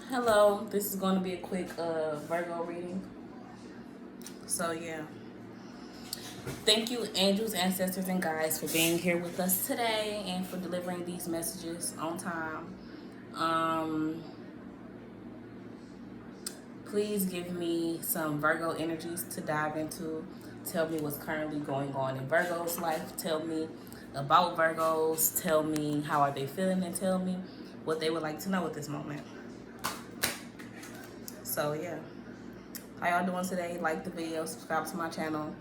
Hello, this is going to be a quick Virgo reading. So, yeah. Thank you, angels, ancestors, and guides, for being here with us today and for delivering these messages on time. Um, please give me some Virgo energies to dive into. Tell me what's currently going on in Virgo's life. Tell me about Virgos. Tell me how are they feeling, and tell me what they would like to know at this moment. So, yeah. How y'all doing today? Like the video, subscribe to my channel.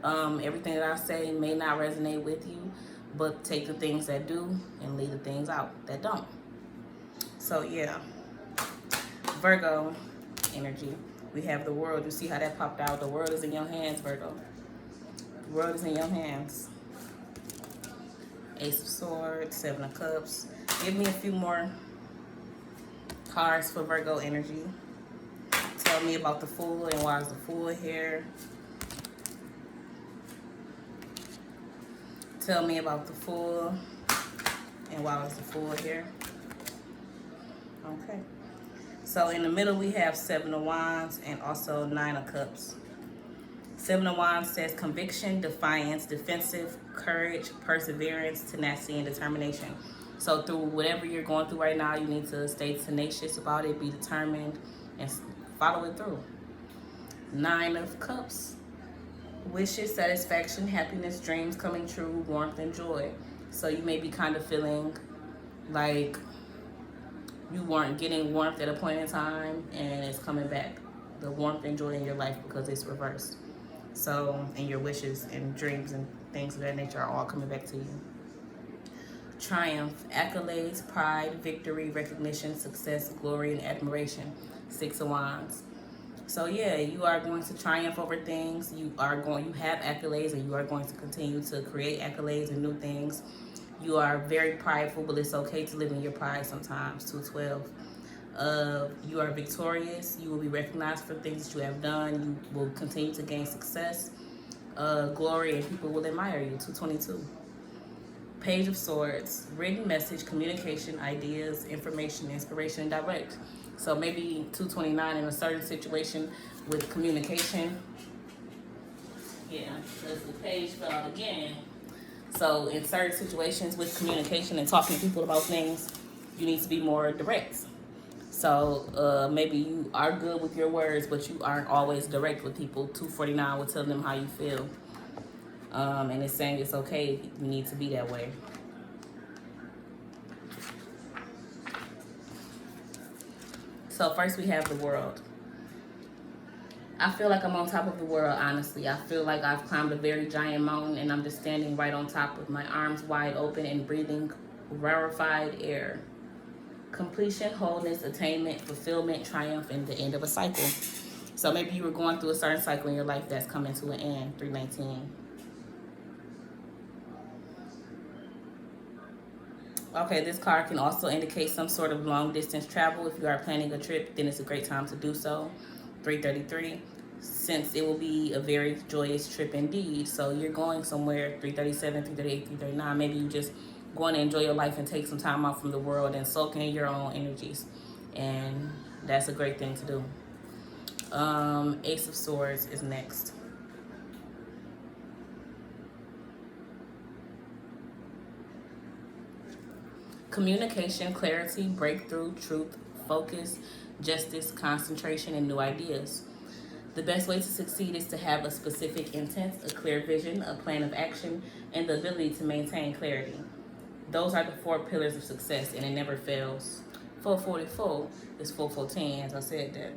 Everything that I say may not resonate with you, but take the things that do and leave the things out that don't. So yeah, Virgo energy. We have the world. You see how that popped out? The world is in your hands, Virgo. The world is in your hands. Ace of Swords, Seven of Cups. Give me a few more cards for Virgo energy. Tell me about the Fool and why is the Fool here. Tell me about the Fool and why is the Fool here. Okay. So in the middle we have Seven of Wands and also Nine of Cups. Seven of Wands says conviction, defiance, defensive, courage, perseverance, tenacity, and determination. So through whatever you're going through right now, you need to stay tenacious about it, be determined, and follow it through. Nine of Cups. Wishes, satisfaction, happiness, dreams coming true, warmth, and joy. So you may be kind of feeling like you weren't getting warmth at a point in time and it's coming back. The warmth and joy in your life because it's reversed. So, and your wishes and dreams and things of that nature are all coming back to you. Triumph, accolades, pride, victory, recognition, success, glory, and admiration. Six of Wands. So yeah, you are going to triumph over things. You have accolades and you are going to continue to create accolades and new things. You are very prideful, but it's okay to live in your pride sometimes. 212. You are victorious. You will be recognized for things that you have done. You will continue to gain success, glory, and people will admire you. 222. Page of Swords, written message, communication, ideas, information, inspiration, and direct. So maybe 229 in a certain situation with communication. Yeah, because the page fell out again. So in certain situations with communication and talking to people about things, you need to be more direct. So maybe you are good with your words, but you aren't always direct with people. 249 will tell them how you feel. And it's saying it's okay, you need to be that way. So first we have the world. I feel like I'm on top of the world, honestly. I feel like I've climbed a very giant mountain and I'm just standing right on top with my arms wide open and breathing rarefied air. Completion, wholeness, attainment, fulfillment, triumph, and the end of a cycle. So maybe you were going through a certain cycle in your life that's coming to an end. 319. Okay, this card can also indicate some sort of long distance travel. If you are planning a trip, then it's a great time to do so. 333. Since it will be a very joyous trip indeed. So you're going somewhere. 337, 338, 339. Maybe you just going to enjoy your life and take some time out from the world and soak in your own energies. And that's a great thing to do. Ace of Swords is next. Communication, clarity, breakthrough, truth, focus, justice, concentration, and new ideas. The best way to succeed is to have a specific intent, a clear vision, a plan of action, and the ability to maintain clarity. Those are the 4 pillars of success, and it never fails. 444 is 414, as I said that.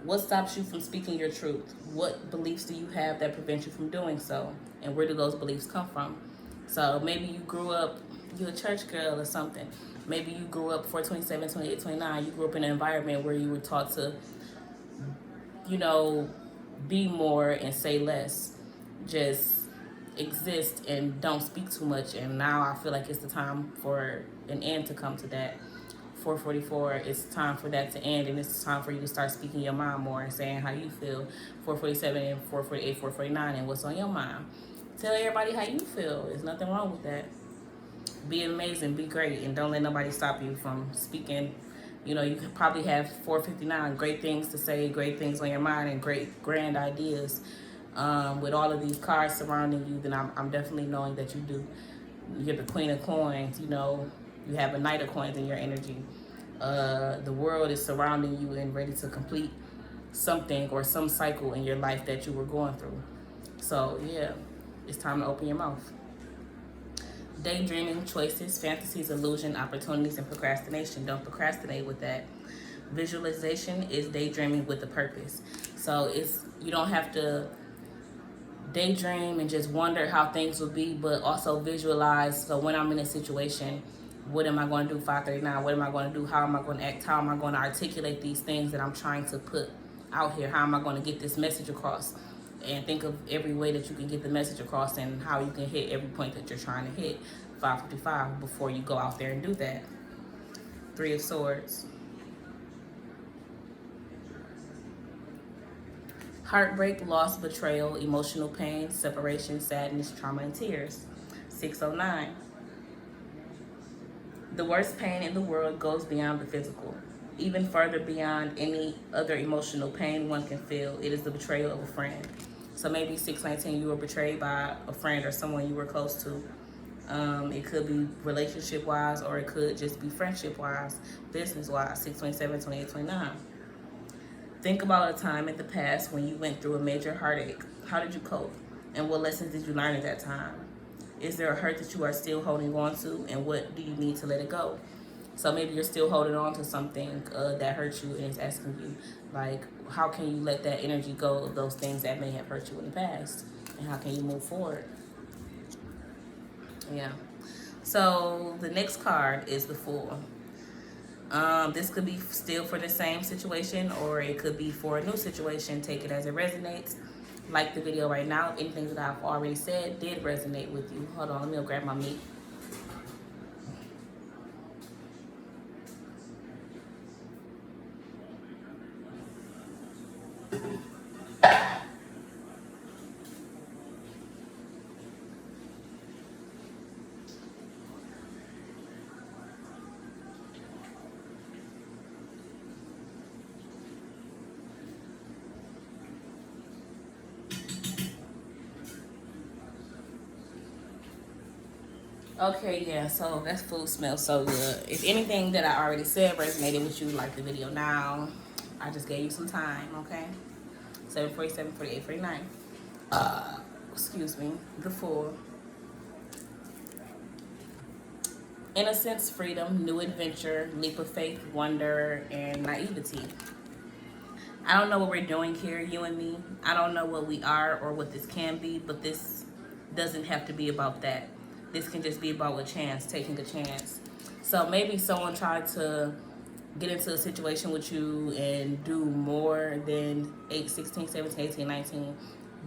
What stops you from speaking your truth? What beliefs do you have that prevent you from doing so? And where do those beliefs come from? So maybe you grew up, you're a church girl or something. Maybe you grew up 427, 28, 29. You grew up in an environment where you were taught to, be more and say less. Just exist and don't speak too much. And now I feel like it's the time for an end to come to that. 444, it's time for that to end, and it's time for you to start speaking your mind more and saying how you feel. 447 and 448, 449, and what's on your mind. Tell everybody how you feel. There's nothing wrong with that. Be amazing, be great, and don't let nobody stop you from speaking You know, you could probably have 459, great things to say, great things on your mind, and great grand ideas. With all of these cards surrounding you, then I'm definitely knowing that you do. You're the Queen of Coins, you know, you have a Knight of Coins in your energy. The world is surrounding you and ready to complete something or some cycle in your life that you were going through. So, yeah, it's time to open your mouth. Daydreaming, choices, fantasies, illusion, opportunities, and procrastination. Don't procrastinate with that. Visualization is daydreaming with a purpose. So you don't have to daydream and just wonder how things will be, but also visualize. So when I'm in a situation, what am I going to do 539? What am I going to do? How am I going to act? How am I going to articulate these things that I'm trying to put out here? How am I going to get this message across? And think of every way that you can get the message across and how you can hit every point that you're trying to hit. 555 before you go out there and do that. 3 of Swords. Heartbreak, loss, betrayal, emotional pain, separation, sadness, trauma, and tears. 609. The worst pain in the world goes beyond the physical, even further beyond any other emotional pain one can feel. It is the betrayal of a friend. So maybe 619, you were betrayed by a friend or someone you were close to. It could be relationship-wise, or it could just be friendship-wise, business-wise. 627, 28, 29. Think about a time in the past when you went through a major heartache. How did you cope? And what lessons did you learn at that time? Is there a hurt that you are still holding on to? And what do you need to let it go? So maybe you're still holding on to something that hurt you, and it's asking you, like, how can you let that energy go of those things that may have hurt you in the past? And how can you move forward? Yeah. So the next card is the Fool. This could be still for the same situation, or it could be for a new situation. Take it as it resonates. Like the video right now. If anything that I've already said did resonate with you. Hold on, let me go grab my meat. Okay, yeah, so that food smells so good. If anything that I already said resonated with you, like the video now, I just gave you some time, okay? 747, 48, 49. Excuse me, the Fool. Innocence, freedom, new adventure, leap of faith, wonder, and naivety. I don't know what we're doing here, you and me. I don't know what we are or what this can be, but this doesn't have to be about that. This can just be about a chance, taking a chance. So maybe someone tried to get into a situation with you and do more than 8, 16, 17, 18, 19,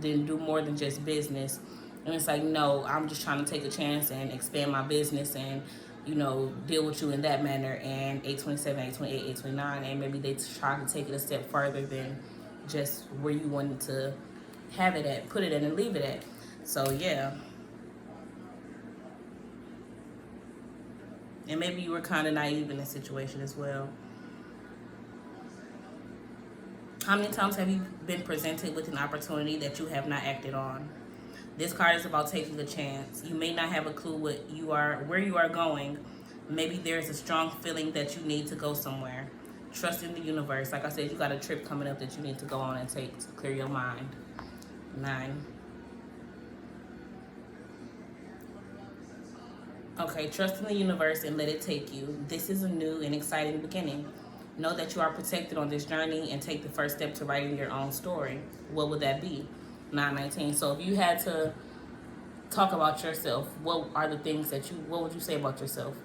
then do more than just business. And it's like, no, I'm just trying to take a chance and expand my business and, you know, deal with you in that manner. And 827, 828, 829, and maybe they try to take it a step further than just where you wanted to have it at, put it at, and leave it at. So, yeah. And maybe you were kind of naive in this situation as well. How many times have you been presented with an opportunity that you have not acted on? This card is about taking a chance. You may not have a clue where you are going. Maybe there's a strong feeling that you need to go somewhere. Trust in the universe. Like I said, you got a trip coming up that you need to go on and take to clear your mind. 9. Okay, trust in the universe and let it take you. This is a new and exciting beginning. Know that you are protected on this journey and take the first step to writing your own story. What would that be? 919. So if you had to talk about yourself, what would you say about yourself?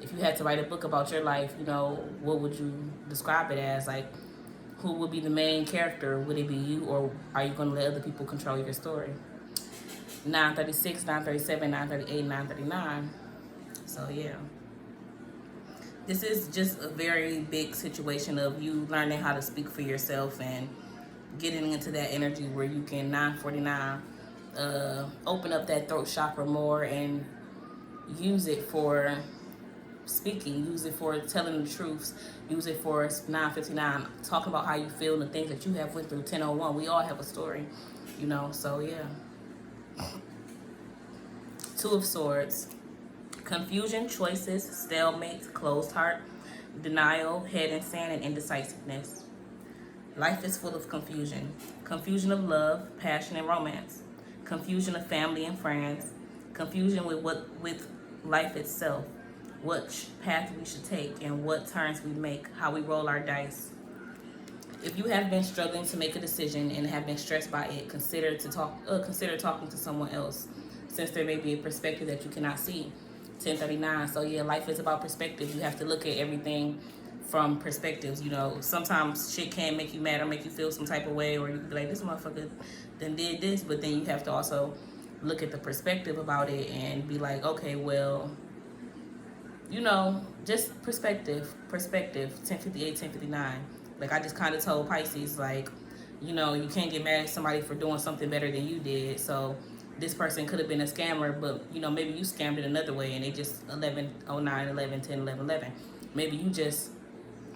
If you had to write a book about your life, you know, what would you describe it as? Like, who would be the main character? Would it be you, or are you going to let other people control your story? 936, 937, 938, 939. So, yeah. This is just a very big situation of you learning how to speak for yourself and getting into that energy where you can 949 open up that throat chakra more and use it for speaking, use it for telling the truths, use it for 959, talking about how you feel and the things that you have went through. 1001, we all have a story, you know, so yeah. Two of Swords, confusion, choices, stalemate, closed heart, denial, head in sand, and indecisiveness. Life is full of confusion. Confusion of love, passion, and romance. Confusion of family and friends. Confusion with life itself. Which path we should take and what turns we make, how we roll our dice. If you have been struggling to make a decision and have been stressed by it, consider talking to someone else, since there may be a perspective that you cannot see. 1039. So yeah, life is about perspective. You have to look at everything from perspectives. You know, sometimes shit can make you mad or make you feel some type of way, or you can be like, this motherfucker then did this, but then you have to also look at the perspective about it and be like, okay, well, you know, just perspective. 1058, 1059. Like I just kind of told Pisces, like, you know, you can't get mad at somebody for doing something better than you did. So this person could have been a scammer, but, you know, maybe you scammed it another way and they just 11, 09, 11, 10, 11, 11. Maybe you just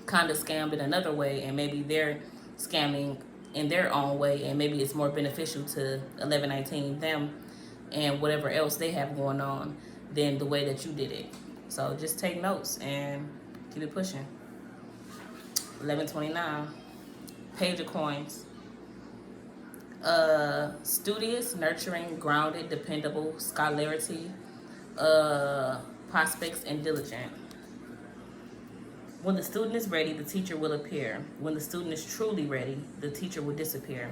kind of scammed it another way, and maybe they're scamming in their own way, and maybe it's more beneficial to 1119 them and whatever else they have going on than the way that you did it. So just take notes and keep it pushing. 1129, Page of Coins. Studious, nurturing, grounded, dependable, scholarity, prospects, and diligent. When the student is ready, the teacher will appear. When the student is truly ready, the teacher will disappear.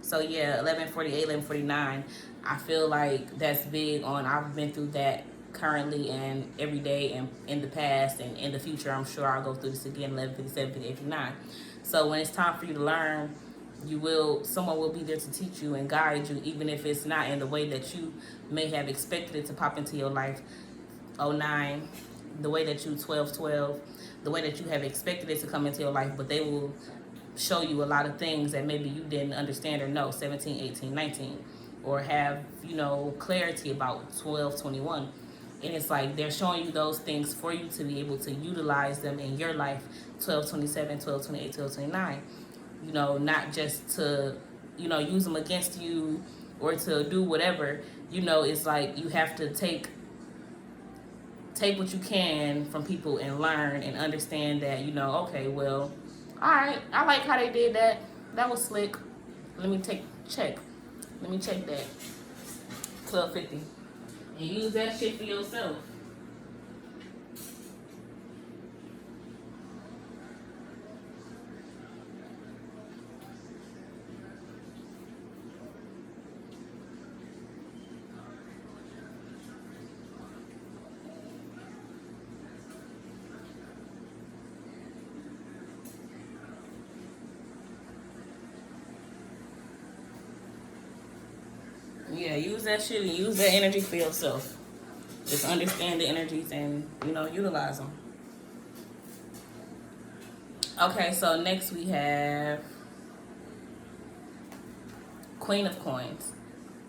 So yeah, 1148, 1149, I feel like that's big on, I've been through that currently and every day and in the past and in the future. I'm sure I'll go through this again, 1157, 59. So when it's time for you to learn, someone will be there to teach you and guide you, even if it's not in the way that you may have expected it to pop into your life. 09, the way that you 1212, the way that you have expected it to come into your life, but they will show you a lot of things that maybe you didn't understand or know. 17, 18, 19, or have, you know, clarity about 1221. And it's like they're showing you those things for you to be able to utilize them in your life. 1227, 1228, 1229. You know, not just to, you know, use them against you or to do whatever. You know, it's like you have to take what you can from people and learn and understand that, you know, okay, well, all right, I like how they did that. That was slick. Let me check that. 1250. And use that shit for yourself. Yeah, use that shit and use that energy for yourself. Just understand the energies and, you know, utilize them. Okay, so next we have Queen of Coins.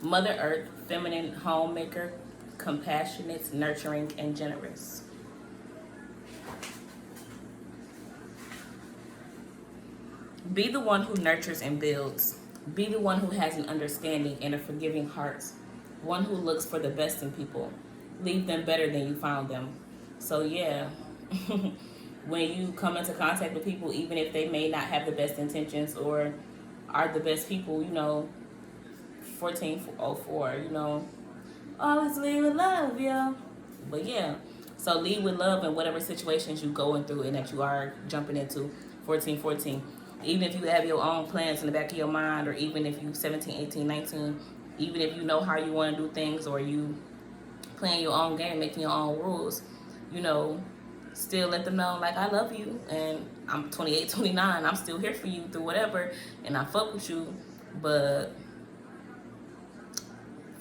Mother Earth, feminine, homemaker, compassionate, nurturing, and generous. Be the one who nurtures and builds. Be the one who has an understanding and a forgiving heart. One who looks for the best in people. Leave them better than you found them. So yeah, when you come into contact with people, even if they may not have the best intentions or are the best people, you know, 1404, you know, always lead with love, yo. But yeah, so lead with love in whatever situations you're going through and that you are jumping into. 1414. Even if you have your own plans in the back of your mind, or even if you 17, 18, 19, even if you know how you want to do things, or you playing your own game, making your own rules, you know, still let them know, like, I love you, and I'm 28, 29, I'm still here for you through whatever, and I fuck with you. But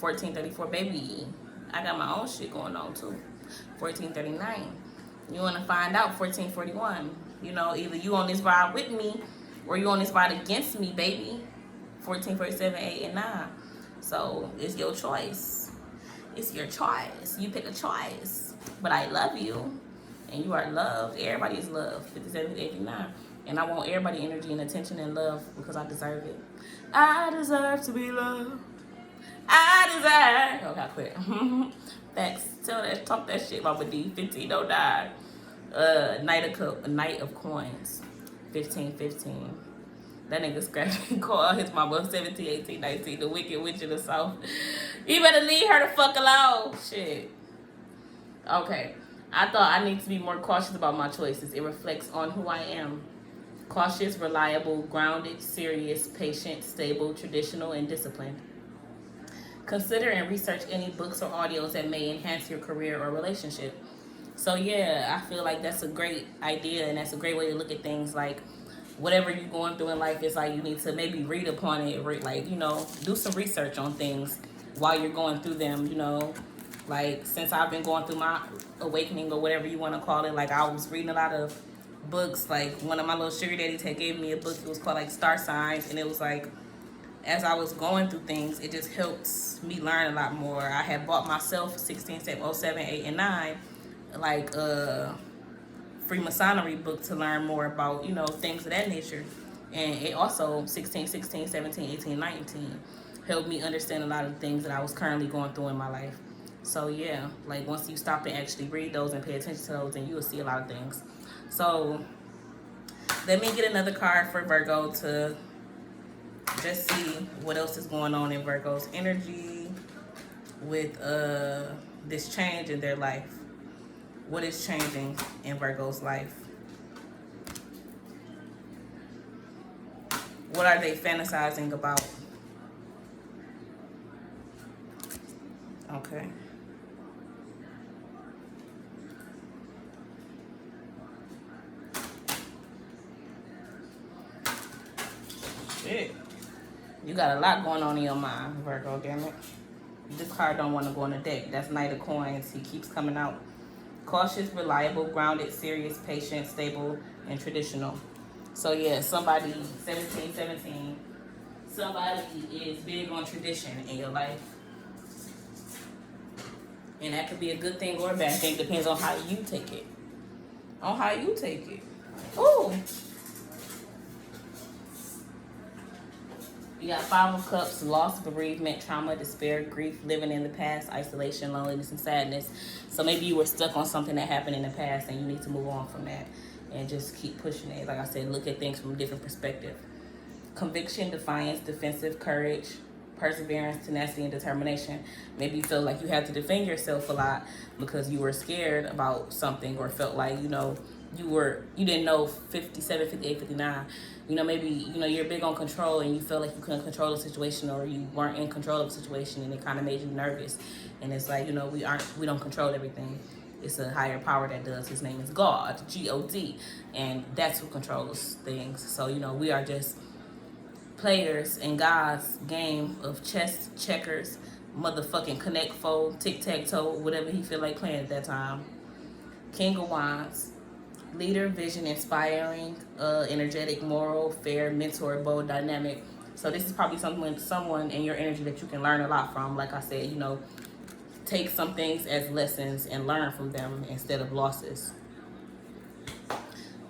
1434, baby, I got my own shit going on too. 1439, you want to find out. 1441, you know, either you on this ride with me or you on this ride against me, baby. 1447, 8, and 9. So it's your choice. It's your choice. You pick a choice. But I love you. And you are loved. Everybody is loved. 57, 89. And I want everybody energy and attention and love because I deserve it. I deserve to be loved. I deserve. Okay, I quit. Facts. Talk that shit, Mama D. 1509. Knight of Coins. 1515. That nigga scratching call his mama 17, 18, 19. The wicked witch in the south. You better leave her the fuck alone. Shit. Okay. I thought I need to be more cautious about my choices. It reflects on who I am. Cautious, reliable, grounded, serious, patient, stable, traditional, and disciplined. Consider and research any books or audios that may enhance your career or relationship. So yeah, I feel like that's a great idea and that's a great way to look at things. Like whatever you're going through in life, it's like you need to maybe read upon it, like, you know, do some research on things while you're going through them, you know. Like since I've been going through my awakening or whatever you want to call it, like I was reading a lot of books. Like one of my little sugar daddies had gave me a book. It was called like Star Signs, and it was like as I was going through things, it just helped me learn a lot more. I had bought myself 16, 07, 8, and 9, like Freemasonry book to learn more about, you know, things of that nature. And it also 16, 16, 17, 18, 19 helped me understand a lot of things that I was currently going through in my life. So yeah, like once you stop and actually read those and pay attention to those, then you will see a lot of things. So let me get another card for Virgo to just see what else is going on in Virgo's energy with this change in their life. What is changing in Virgo's life? What are they fantasizing about? Okay. Shit. You got a lot going on in your mind, Virgo, damn it. This card don't want to go on the deck. That's Knight of Coins. He keeps coming out. Cautious, reliable, grounded, serious, patient, stable, and traditional. So yeah, somebody, 1717, somebody is big on tradition in your life. And that could be a good thing or a bad thing. Depends on how you take it. On how you take it. Ooh. You got 5 of Cups, loss, bereavement, trauma, despair, grief, living in the past, isolation, loneliness, and sadness. So maybe you were stuck on something that happened in the past and you need to move on from that and just keep pushing it. Like I said, look at things from a different perspective. Conviction, defiance, defensive, courage, perseverance, tenacity, and determination. Maybe you feel like you had to defend yourself a lot because you were scared about something or felt like, you know, you didn't know 57, 58, 59. You know, maybe, you know, you're big on control and you feel like you couldn't control the situation or you weren't in control of the situation and it kind of made you nervous. And it's like, you know, we don't control everything. It's a higher power that does. His name is God, G-O-D. And that's who controls things. So, you know, we are just players in God's game of chess, checkers, motherfucking connect, fold, tic-tac-toe, whatever he feel like playing at that time. King of Wands. Leader, vision, inspiring, energetic, moral, fair, mentor, bold, dynamic. So this is probably someone in your energy that you can learn a lot from. Like I said, you know, take some things as lessons and learn from them instead of losses.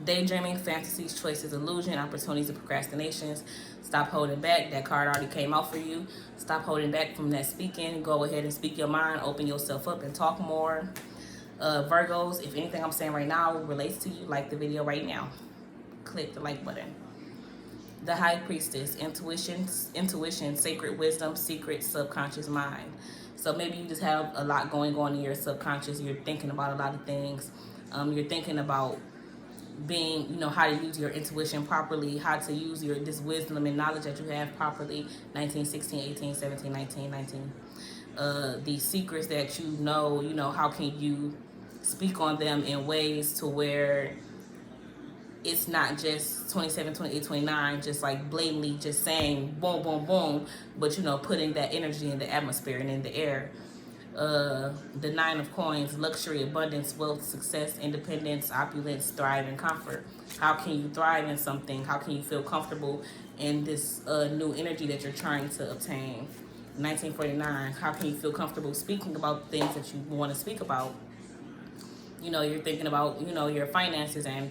Daydreaming, fantasies, choices, illusion, opportunities, and procrastinations. Stop holding back. That card already came out for you. Stop holding back from that speaking. Go ahead and speak your mind. Open yourself up and talk more. Virgos, if anything I'm saying right now relates to you, like the video right now. Click the like button. The High Priestess, intuition, sacred wisdom, secret, subconscious mind. So maybe you just have a lot going on in your subconscious. You're thinking about a lot of things. You're thinking about being, you know, how to use your intuition properly, how to use this wisdom and knowledge that you have properly. 19, 16, 18, 17, 19, 19. The secrets that you know, how can you speak on them in ways to where it's not just 27, 28, 29, just like blatantly just saying boom, boom, boom, but, you know, putting that energy in the atmosphere and in the air. The 9 of Coins, luxury, abundance, wealth, success, independence, opulence, thrive, and comfort. How can you thrive in something? How can you feel comfortable in this new energy that you're trying to obtain? 1949, how can you feel comfortable speaking about things that you want to speak about? You know, you're thinking about, you know, your finances and,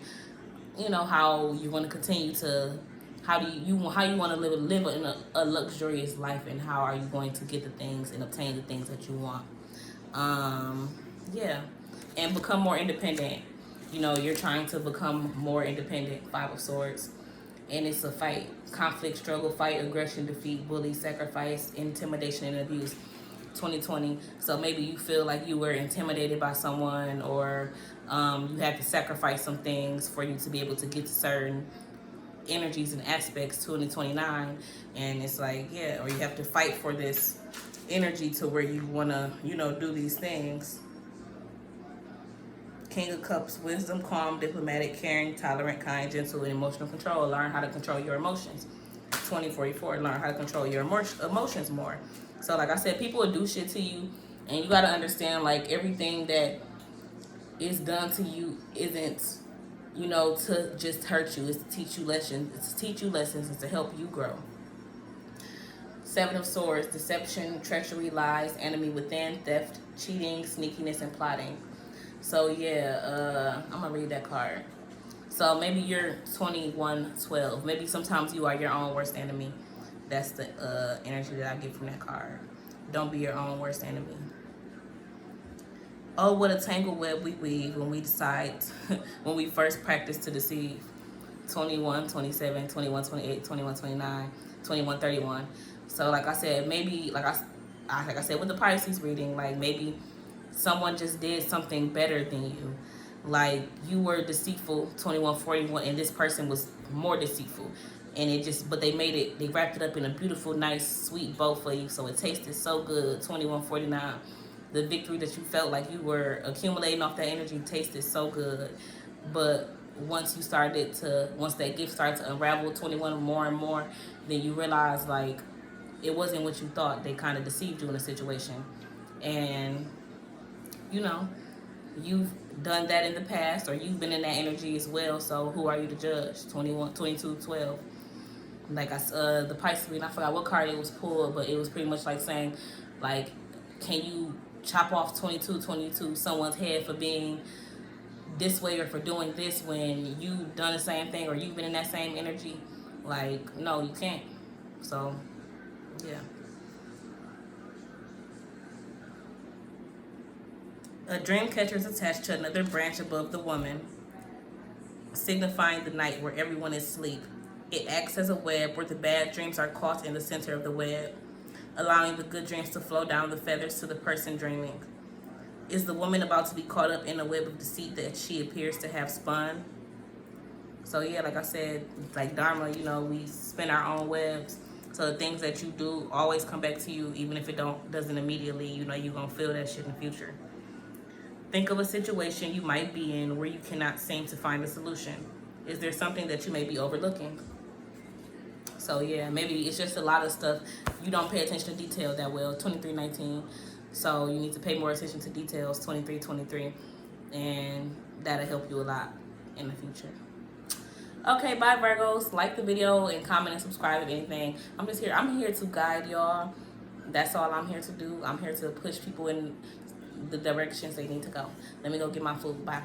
you know, how you want to continue to, how you want to live in a luxurious life, and how are you going to get the things and obtain the things that you want. Um, yeah, and become more independent. You know, you're trying to become more independent. Five of Swords, and it's a fight, conflict, struggle, fight, aggression, defeat, bully, sacrifice, intimidation, and abuse. 2020. So maybe you feel like you were intimidated by someone, or you had to sacrifice some things for you to be able to get to certain energies and aspects. 2029, and it's like, yeah, or you have to fight for this energy to where you want to, you know, do these things. King of Cups, wisdom, calm, diplomatic, caring, tolerant, kind, gentle, and emotional control. Learn how to control your emotions. 2044, learn how to control your emotions more. So like I said, people will do shit to you, and you got to understand, like, everything that is done to you isn't, you know, to just hurt you. It's to teach you lessons. It's to teach you lessons. It's to help you grow. Seven of Swords, deception, treachery, lies, enemy within, theft, cheating, sneakiness, and plotting. So yeah, I'm gonna read that card. So maybe you're 2112. Maybe sometimes you are your own worst enemy. That's the energy that I get from that card. Don't be your own worst enemy. Oh, what a tangled web we weave when we decide, when we first practice to deceive. 21, 27, 21, 28, 21, 29, 21, 31. So like I said, maybe like I said with the Pisces reading, like maybe someone just did something better than you. Like you were deceitful, 2141, and this person was more deceitful. And it just, but they wrapped it up in a beautiful, nice, sweet bow for you. So it tasted so good, 2149. The victory that you felt like you were accumulating off that energy tasted so good. But once that gift started to unravel, 21 more and more, then you realize like it wasn't what you thought. They kind of deceived you in a situation. And, you know, you've done that in the past, or you've been in that energy as well. So who are you to judge? 21, 22, 12. Like the Pisces reading, I forgot what card it was pulled, but it was pretty much like saying, like, can you chop off 22, someone's head for being this way or for doing this when you've done the same thing or you've been in that same energy? Like, no, you can't. So, yeah. A dream catcher is attached to another branch above the woman, signifying the night where everyone is asleep. It acts as a web where the bad dreams are caught in the center of the web, allowing the good dreams to flow down the feathers to the person dreaming. Is the woman about to be caught up in a web of deceit that she appears to have spun? So yeah, like I said, like Dharma, you know, we spin our own webs. So the things that you do always come back to you, even if it doesn't immediately. You know, you're gonna feel that shit in the future. Think of a situation you might be in where you cannot seem to find a solution. Is there something that you may be overlooking? So yeah, maybe it's just a lot of stuff. You don't pay attention to detail that well. 2319. So you need to pay more attention to details. 2323. And that'll help you a lot in the future. Okay, bye Virgos. Like the video and comment and subscribe if anything. I'm here to guide y'all. That's all I'm here to do. I'm here to push people in the directions they need to go. Let me go get my food. Bye.